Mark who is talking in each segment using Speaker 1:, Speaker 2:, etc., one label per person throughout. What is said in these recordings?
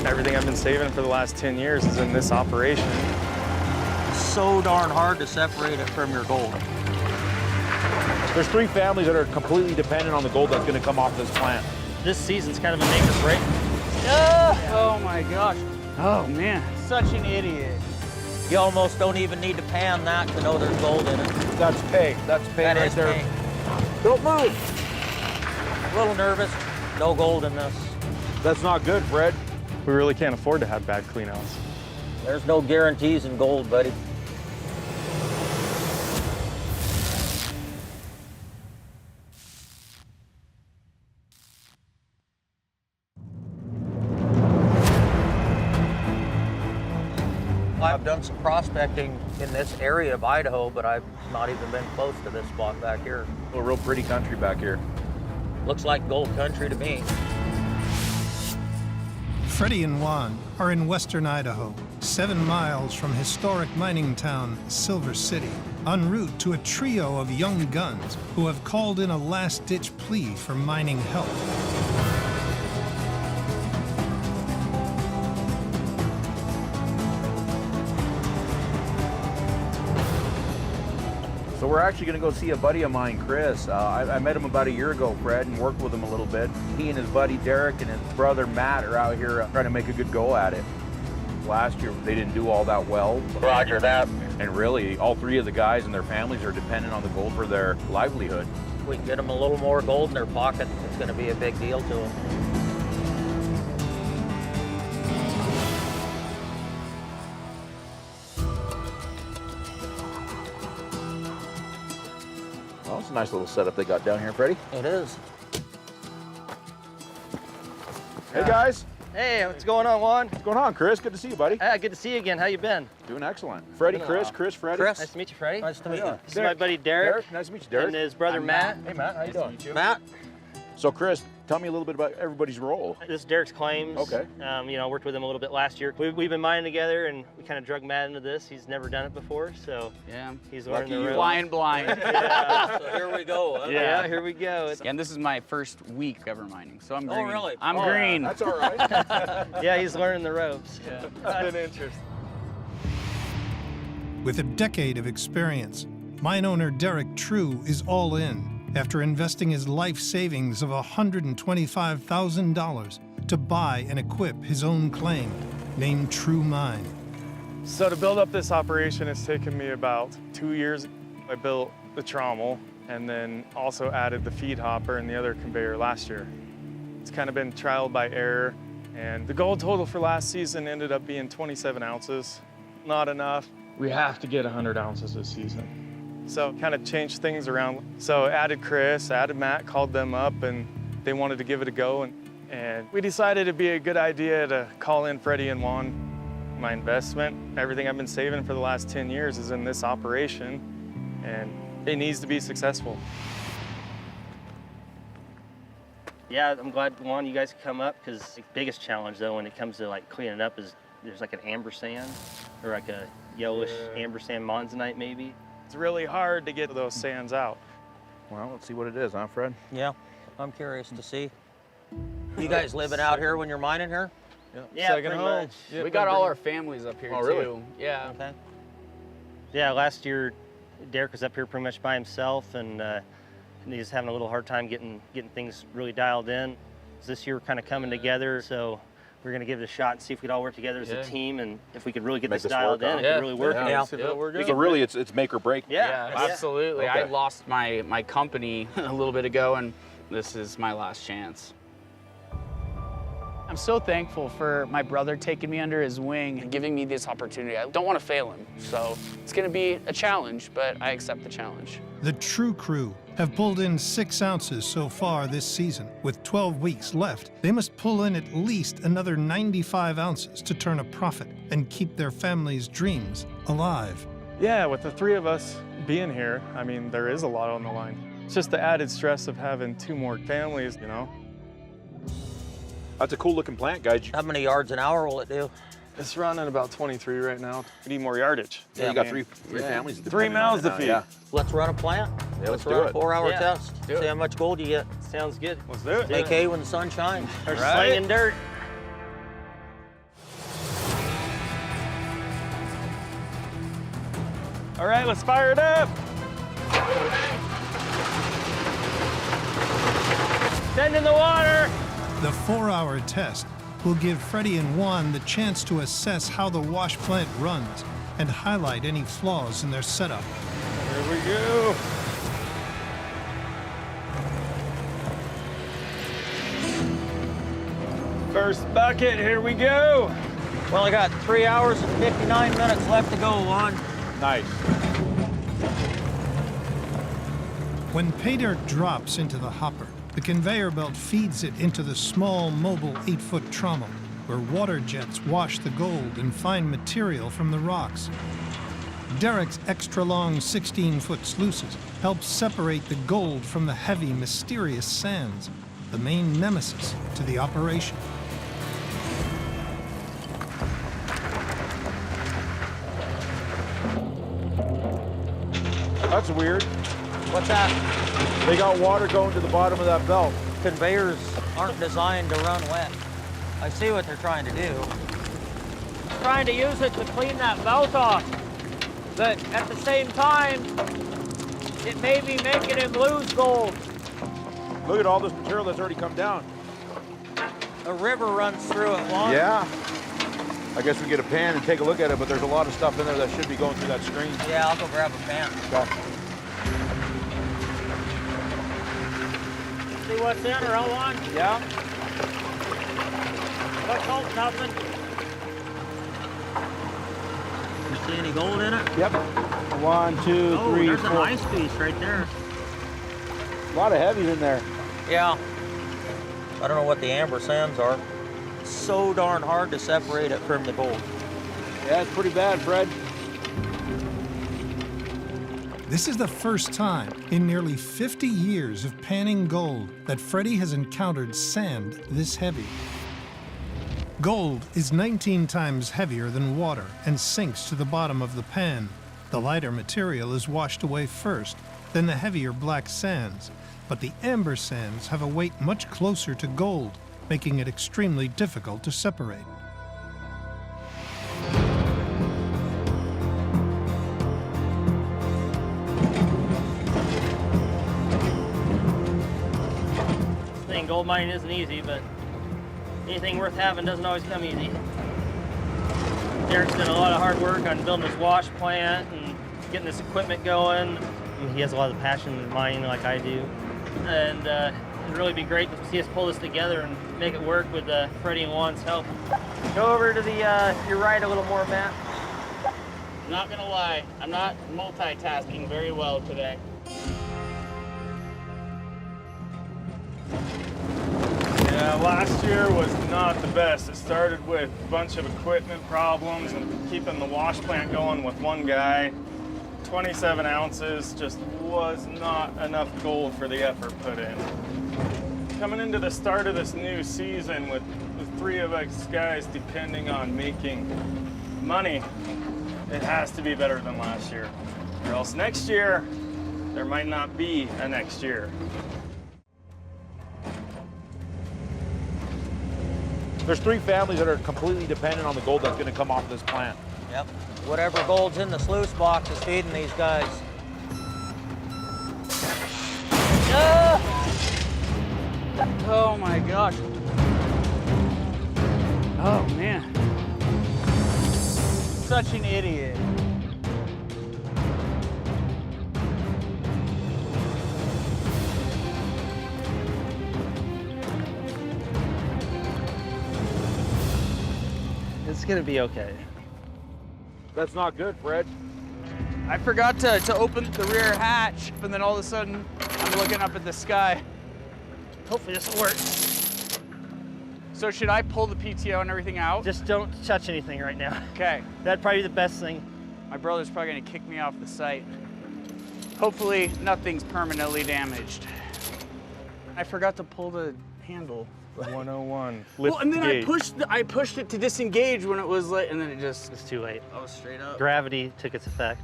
Speaker 1: Everything I've been saving for the last 10 years is in this operation.
Speaker 2: So darn hard to separate it from your gold.
Speaker 3: There's 3 families that are completely dependent on the gold that's going to come off this plant.
Speaker 2: This season's kind of a make or break.
Speaker 4: Oh my gosh. Oh man.
Speaker 2: Such an idiot. You almost don't even need to pan that to know there's gold in it.
Speaker 3: That's pay. That's pay
Speaker 2: That
Speaker 3: right
Speaker 2: is
Speaker 3: there.
Speaker 2: pay.
Speaker 3: Don't move.
Speaker 2: A little nervous. No gold in this.
Speaker 3: That's not good, Fred.
Speaker 1: We really can't afford to have bad cleanouts.
Speaker 2: There's no guarantees in gold, buddy. I've done some prospecting in this area of Idaho, but I've not even been close to this spot back here.
Speaker 3: A real pretty country back here.
Speaker 2: Looks like gold country to me.
Speaker 5: Freddy and Juan are in western Idaho, 7 miles from historic mining town Silver City, en route to a trio of young guns who have called in a last-ditch plea for mining help.
Speaker 3: So we're actually going to go see a buddy of mine, Chris. I met him about a year ago, Fred, and worked with him a little bit. He and his buddy Derek and his brother Matt are out here trying to make a good go at it. Last year, they didn't do all that well.
Speaker 2: Roger that.
Speaker 3: And really, all 3 of the guys and their families are dependent on the gold for their livelihood.
Speaker 2: If we can get them a little more gold in their pocket, it's going to be a big deal to them.
Speaker 3: Well, it's a nice little setup they got down here, Freddie.
Speaker 2: It is.
Speaker 3: Hey, guys.
Speaker 4: Hey, what's going on, Juan?
Speaker 3: What's going on, Chris? Good to see you, buddy.
Speaker 4: Good to see you again. How you been?
Speaker 3: Doing excellent. Freddie, Chris, Freddie.
Speaker 2: Chris.
Speaker 4: Nice to meet you, Freddie.
Speaker 2: Nice to meet you.
Speaker 4: This is my buddy Derek.
Speaker 3: Nice to meet you, Derek.
Speaker 4: And his brother Matt.
Speaker 3: Hey, Matt. How you doing?
Speaker 2: Matt?
Speaker 3: So, Chris, tell me a little bit about everybody's role.
Speaker 4: This is Derek's claims.
Speaker 3: Okay.
Speaker 4: You know, I worked with him a little bit last year. We've been mining together, and we kind of drug Matt into this. He's never done it before, so
Speaker 6: Yeah.
Speaker 4: he's
Speaker 3: Lucky
Speaker 4: learning the
Speaker 3: you.
Speaker 4: ropes.
Speaker 6: Flying blind.
Speaker 4: Yeah.
Speaker 2: So here we go. Huh?
Speaker 4: Yeah, here we go.
Speaker 6: And this is my first week ever mining, so I'm
Speaker 2: Oh,
Speaker 6: green.
Speaker 2: really?
Speaker 6: I'm
Speaker 2: Oh,
Speaker 6: green.
Speaker 3: That's all right.
Speaker 4: Yeah, he's learning the ropes.
Speaker 6: Yeah.
Speaker 4: It's been interesting.
Speaker 5: With a decade of experience, mine owner Derek True is all in after investing his life savings of $125,000 to buy and equip his own claim, named True Mine.
Speaker 1: So to build up this operation, it's taken me about 2 years. I built the trommel and then also added the feed hopper and the other conveyor last year. It's kind of been trial by error, and the gold total for last season ended up being 27 ounces. Not enough. We have to get 100 ounces this season. So kind of changed things around. So added Chris, added Matt, called them up, and they wanted to give it a go. And we decided it'd be a good idea to call in Freddy and Juan. My investment, everything I've been saving for the last 10 years is in this operation, and it needs to be successful.
Speaker 4: Yeah, I'm glad, Juan, you guys could come up, because the biggest challenge, though, when it comes to like cleaning up is there's like an amber sand, or like a yellowish amber sand monzonite, maybe.
Speaker 1: It's really hard to get those sands out.
Speaker 3: Well, let's see what it is, huh, Fred?
Speaker 2: Yeah, I'm curious to see. You guys living out here when you're mining here?
Speaker 4: Yeah,
Speaker 1: Second
Speaker 4: pretty
Speaker 1: home.
Speaker 4: much.
Speaker 1: Yep,
Speaker 6: We got all our families up here
Speaker 3: Oh,
Speaker 6: too.
Speaker 3: really?
Speaker 6: Yeah.
Speaker 2: Okay.
Speaker 4: Yeah, last year, Derek was up here pretty much by himself, and he's having a little hard time getting things really dialed in. So this year, we're kind of coming together, so we're going to give it a shot and see if we could all work together as a team, and if we could really get
Speaker 3: Make
Speaker 4: this
Speaker 3: this
Speaker 4: dialed
Speaker 3: work,
Speaker 4: in,
Speaker 3: huh?
Speaker 4: it
Speaker 6: Yeah.
Speaker 4: could really work.
Speaker 2: Yeah.
Speaker 1: See if it'll work out.
Speaker 3: So really, it's make or break.
Speaker 4: Yeah,
Speaker 6: Absolutely.
Speaker 3: Okay.
Speaker 6: I lost my company a little bit ago, and this is my last chance. I'm so thankful for my brother taking me under his wing and giving me this opportunity. I don't want to fail him, so it's going to be a challenge, but I accept the challenge.
Speaker 5: The True Crew have pulled in 6 ounces so far this season. With 12 weeks left, they must pull in at least another 95 ounces to turn a profit and keep their family's dreams alive.
Speaker 1: Yeah, with the 3 of us being here, I mean, there is a lot on the line. It's just the added stress of having 2 more families, you know?
Speaker 3: That's a cool looking plant, guys.
Speaker 2: How many yards an hour will it do?
Speaker 1: It's running about 23 right now. We need more yardage.
Speaker 3: Yeah, you got three families.
Speaker 1: 3
Speaker 3: depending
Speaker 1: mouths
Speaker 3: on
Speaker 1: to
Speaker 3: it
Speaker 1: feed.
Speaker 3: now,
Speaker 2: Let's run a plant.
Speaker 3: Yeah, let's do
Speaker 2: run a
Speaker 3: it.
Speaker 2: 4-hour
Speaker 4: Yeah.
Speaker 2: test.
Speaker 6: Do it.
Speaker 2: See how much gold you get.
Speaker 4: Sounds good.
Speaker 1: Let's do it.
Speaker 2: Make hay when the sun shines.
Speaker 4: Or
Speaker 1: Right.
Speaker 4: slinging dirt.
Speaker 1: All right, let's fire it up. Send in the water.
Speaker 5: The 4-hour test will give Freddy and Juan the chance to assess how the wash plant runs and highlight any flaws in their setup.
Speaker 1: Here we go. First bucket, here we go.
Speaker 2: Well, I got 3 hours and 59 minutes left to go, Juan.
Speaker 3: Nice.
Speaker 5: When pay dirt drops into the hopper, the conveyor belt feeds it into the small, mobile 8-foot trommel, where water jets wash the gold and fine material from the rocks. Derek's extra-long 16-foot sluices help separate the gold from the heavy, mysterious sands, the main nemesis to the operation.
Speaker 3: That's weird.
Speaker 2: What's that?
Speaker 3: They got water going to the bottom of that belt.
Speaker 2: Conveyors aren't designed to run wet. I see what they're trying to do. Trying to use it to clean that belt off. But at the same time, it may be making him lose gold.
Speaker 3: Look at all this material that's already come down.
Speaker 2: A river runs through it, Juan.
Speaker 3: Yeah. I guess we get a pan and take a look at it, but there's a lot of stuff in there that should be going through that stream.
Speaker 2: Yeah, I'll go grab a pan.
Speaker 3: Okay.
Speaker 2: See what's in or all on?
Speaker 3: Yeah.
Speaker 2: What's holding nothing? You see any gold in it?
Speaker 3: Yep. 1, 2, 3,
Speaker 2: there's
Speaker 3: 4.
Speaker 2: a nice piece right there.
Speaker 3: A lot of heavies in there.
Speaker 2: Yeah. I don't know what the amber sands are. It's so darn hard to separate it from the gold.
Speaker 3: Yeah, it's pretty bad, Fred.
Speaker 5: This is the first time in nearly 50 years of panning gold that Freddy has encountered sand this heavy. Gold is 19 times heavier than water and sinks to the bottom of the pan. The lighter material is washed away first, then the heavier black sands. But the amber sands have a weight much closer to gold, making it extremely difficult to separate.
Speaker 4: Saying gold mining isn't easy, but anything worth having doesn't always come easy. Derek's done a lot of hard work on building this wash plant and getting this equipment going. He has a lot of passion in mining like I do. And it'd really be great to see us pull this together and make it work with Freddy and Juan's help. Go over to the your right a little more, Matt.
Speaker 6: I'm not gonna lie, I'm not multitasking very well today.
Speaker 1: Yeah, last year was not the best. It started with a bunch of equipment problems and keeping the wash plant going with one guy. 27 ounces just was not enough gold for the effort put in. Coming into the start of this new season with the 3 of us guys depending on making money, it has to be better than last year. Or else next year, there might not be a next year.
Speaker 3: There's 3 families that are completely dependent on the gold that's going to come off this plant.
Speaker 2: Yep. Whatever gold's in the sluice box is feeding these guys.
Speaker 6: Oh my gosh. Oh man. Such an idiot.
Speaker 4: It's gonna be okay.
Speaker 3: That's not good, Fred.
Speaker 6: I forgot to open the rear hatch, and then all of a sudden, I'm looking up at the sky.
Speaker 4: Hopefully this will work.
Speaker 6: So should I pull the PTO and everything out?
Speaker 4: Just don't touch anything right now.
Speaker 6: Okay.
Speaker 4: That'd probably be the best thing.
Speaker 6: My brother's probably gonna kick me off the site. Hopefully nothing's permanently damaged. I forgot to pull the handle.
Speaker 1: 101. Lift
Speaker 6: Well, and then
Speaker 1: gate.
Speaker 6: I pushed it to disengage when it was like, and then it just.
Speaker 4: It's too late.
Speaker 6: I was straight up.
Speaker 4: Gravity took its effect.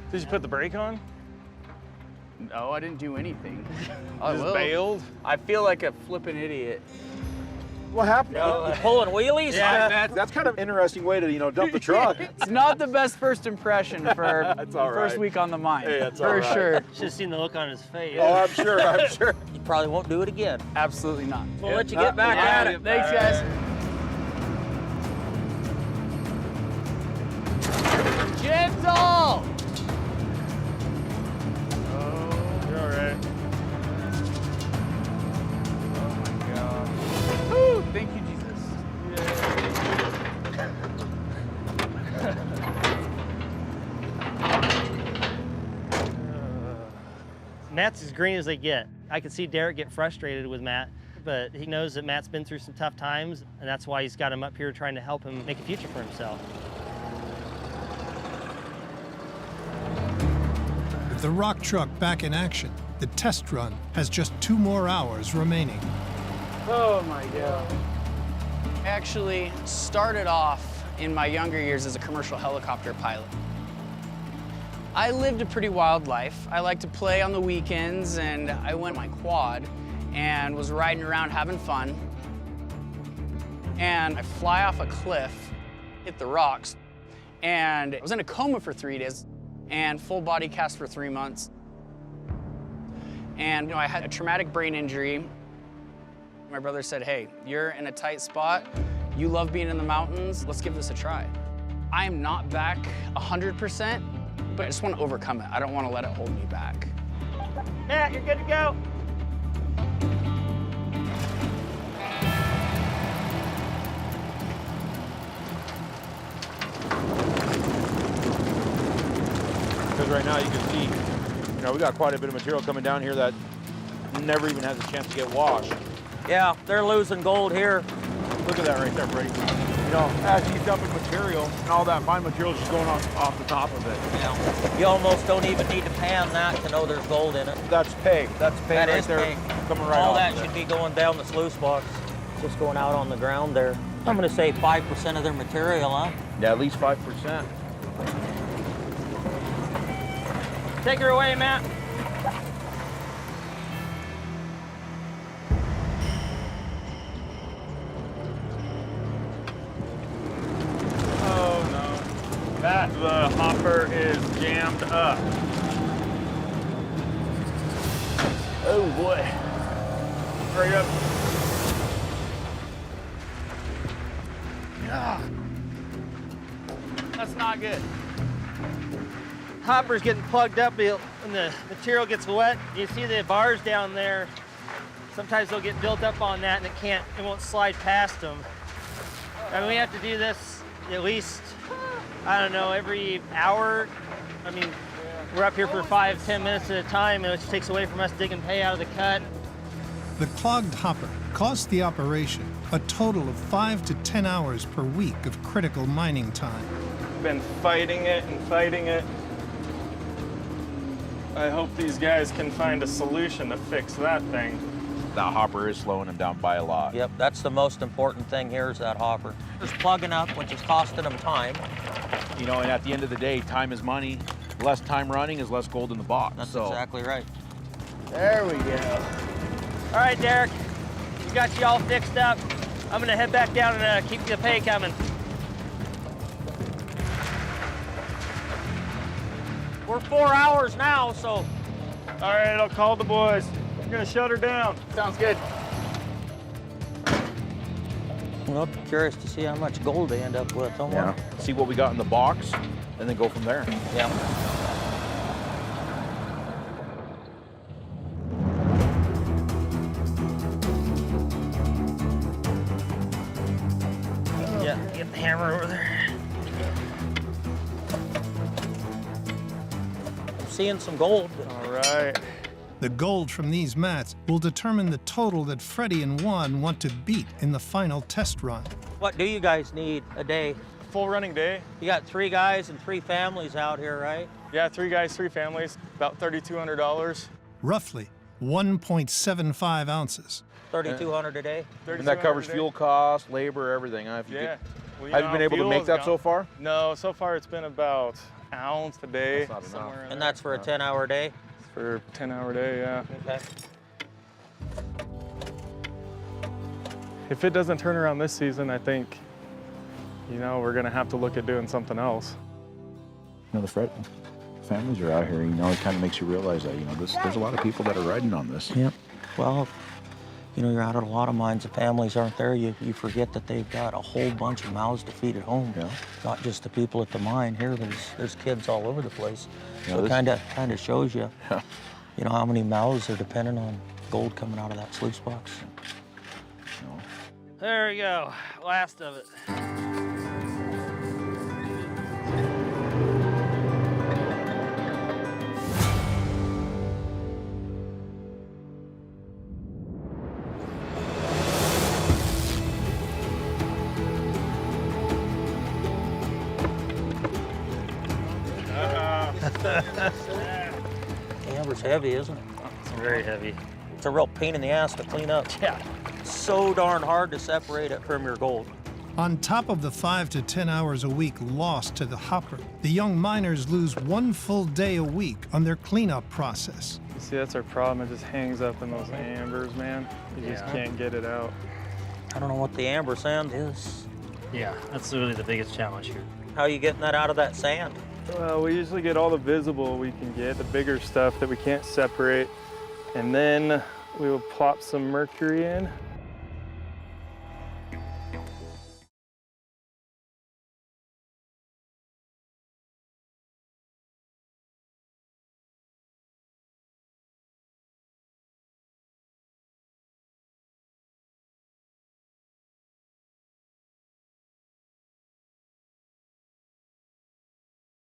Speaker 1: Did you put the brake on?
Speaker 6: No, I didn't do anything.
Speaker 1: Just bailed?
Speaker 6: I feel like a flippin' idiot.
Speaker 3: What happened?
Speaker 2: You pulling wheelies?
Speaker 3: Yeah, that's kind of an interesting way to, dump the truck.
Speaker 6: It's not the best first impression for
Speaker 3: That's all
Speaker 6: first
Speaker 3: right.
Speaker 6: week on the mine.
Speaker 3: Hey, that's all
Speaker 6: for
Speaker 3: right.
Speaker 6: sure.
Speaker 4: Should have seen the look on his face.
Speaker 3: Oh, I'm sure.
Speaker 2: You probably won't do it again.
Speaker 6: Absolutely not.
Speaker 2: We'll let you get back at it.
Speaker 6: Thanks, guys. Gentle!
Speaker 1: Oh, you're all right. Oh my God.
Speaker 6: Woo! Thank you, Jesus.
Speaker 4: Matt's as green as they get. I can see Derek get frustrated with Matt, but he knows that Matt's been through some tough times, and that's why he's got him up here trying to help him make a future for himself.
Speaker 5: With the rock truck back in action, the test run has just 2 more hours remaining.
Speaker 6: Oh my God. I actually started off in my younger years as a commercial helicopter pilot. I lived a pretty wild life. I liked to play on the weekends, and I went my quad and was riding around having fun. And I fly off a cliff, hit the rocks, and I was in a coma for 3 days and full body cast for 3 months. And I had a traumatic brain injury. My brother said, hey, you're in a tight spot. You love being in the mountains. Let's give this a try. I am not back 100%, but I just want to overcome it. I don't want to let it hold me back.
Speaker 2: Matt, you're good to go.
Speaker 3: Because right now you can see, we got quite a bit of material coming down here that never even has a chance to get washed.
Speaker 2: Yeah, they're losing gold here.
Speaker 3: Look at that right there, Freddy. As he's dumping material, and all that fine material is just going off the top of it.
Speaker 2: Yeah. You almost don't even need to pan that to know there's gold in it.
Speaker 3: That's pay. That's pay
Speaker 2: That
Speaker 3: right
Speaker 2: is
Speaker 3: there.
Speaker 2: pay.
Speaker 3: Coming right
Speaker 2: All
Speaker 3: off
Speaker 2: that
Speaker 3: of it.
Speaker 2: should be going down the sluice box. Just going out on the ground there. I'm gonna say 5% of their material, huh?
Speaker 3: Yeah, at least 5%.
Speaker 2: Take her away, Matt.
Speaker 1: Oh no. The hopper is jammed up.
Speaker 3: Oh boy.
Speaker 1: Hurry up.
Speaker 6: Yeah. That's not good.
Speaker 4: Hopper's getting plugged up when the material gets wet. You see the bars down there. Sometimes they'll get built up on that and it won't slide past them. I mean, we have to do this at least, I don't know, every hour. I mean, we're up here for 5-10 minutes at a time, which takes away from us digging hay out of the cut.
Speaker 5: The clogged hopper cost the operation a total of 5 to 10 hours per week of critical mining time.
Speaker 1: Been fighting it and fighting it. I hope these guys can find a solution to fix that thing.
Speaker 3: That hopper is slowing him down by a lot.
Speaker 2: Yep, that's the most important thing here is that hopper. Just plugging up, which is costing them time.
Speaker 3: And at the end of the day, time is money. Less time running is less gold in the box.
Speaker 2: That's exactly right.
Speaker 6: There we go.
Speaker 4: All right, Derek, we got you all fixed up. I'm gonna head back down and keep the pay coming.
Speaker 2: We're 4 hours now, so
Speaker 1: All right, I'll call the boys. We're gonna shut her down.
Speaker 6: Sounds good.
Speaker 2: I'm curious to see how much gold they end up with.
Speaker 3: Yeah. See what we got in the box, and then go from there.
Speaker 2: Yeah.
Speaker 4: Yeah, get the hammer over there.
Speaker 2: I'm seeing some gold.
Speaker 1: All right.
Speaker 5: The gold from these mats will determine the total that Freddy and Juan want to beat in the final test run.
Speaker 2: What do you guys need a day?
Speaker 1: Full running day.
Speaker 2: You got 3 guys and 3 families out here, right?
Speaker 1: Yeah, 3 guys, 3 families, about $3,200.
Speaker 5: Roughly 1.75 ounces.
Speaker 2: 3,200 a day.
Speaker 3: And that covers fuel costs, labor, everything. Huh? If you
Speaker 1: Yeah.
Speaker 3: could- have you been able to make that so far?
Speaker 1: No, so far it's been about an ounce a day.
Speaker 3: That's not enough.
Speaker 1: somewhere in
Speaker 2: And
Speaker 1: there.
Speaker 2: that's for a 10-hour day?
Speaker 1: For a 10-hour day, yeah.
Speaker 2: Okay.
Speaker 1: If it doesn't turn around this season, I think, you know, we're gonna have to look at doing something else.
Speaker 3: You know, the families are out here, you know, it kind of makes you realize that, you know, there's a lot of people that are riding on this.
Speaker 2: Yep. Well, you know, you're out at a lot of mines, the families aren't there. You forget that they've got a whole bunch of mouths to feed at home.
Speaker 3: Yeah.
Speaker 2: Not just the people at the mine. Here, there's kids all over the place.
Speaker 3: Yeah,
Speaker 2: So it kind of shows you,
Speaker 3: Yeah.
Speaker 2: you know, how many mouths are dependent on gold coming out of that sluice box.
Speaker 3: You know.
Speaker 4: There we go, last of it.
Speaker 2: The amber's heavy, isn't it?
Speaker 4: It's very heavy.
Speaker 2: It's a real pain in the ass to clean up.
Speaker 4: Yeah.
Speaker 2: So darn hard to separate it from your gold.
Speaker 5: On top of the 5 to 10 hours a week lost to the hopper, the young miners lose 1 full day a week on their cleanup process.
Speaker 1: You see, that's our problem. It just hangs up in those ambers, man. You just
Speaker 4: Yeah.
Speaker 1: can't get it out.
Speaker 2: I don't know what the amber sand is.
Speaker 4: Yeah, that's really the biggest challenge here.
Speaker 2: How are you getting that out of that sand?
Speaker 1: Well, we usually get all the visible we can get, the bigger stuff that we can't separate, and then we will plop some mercury in.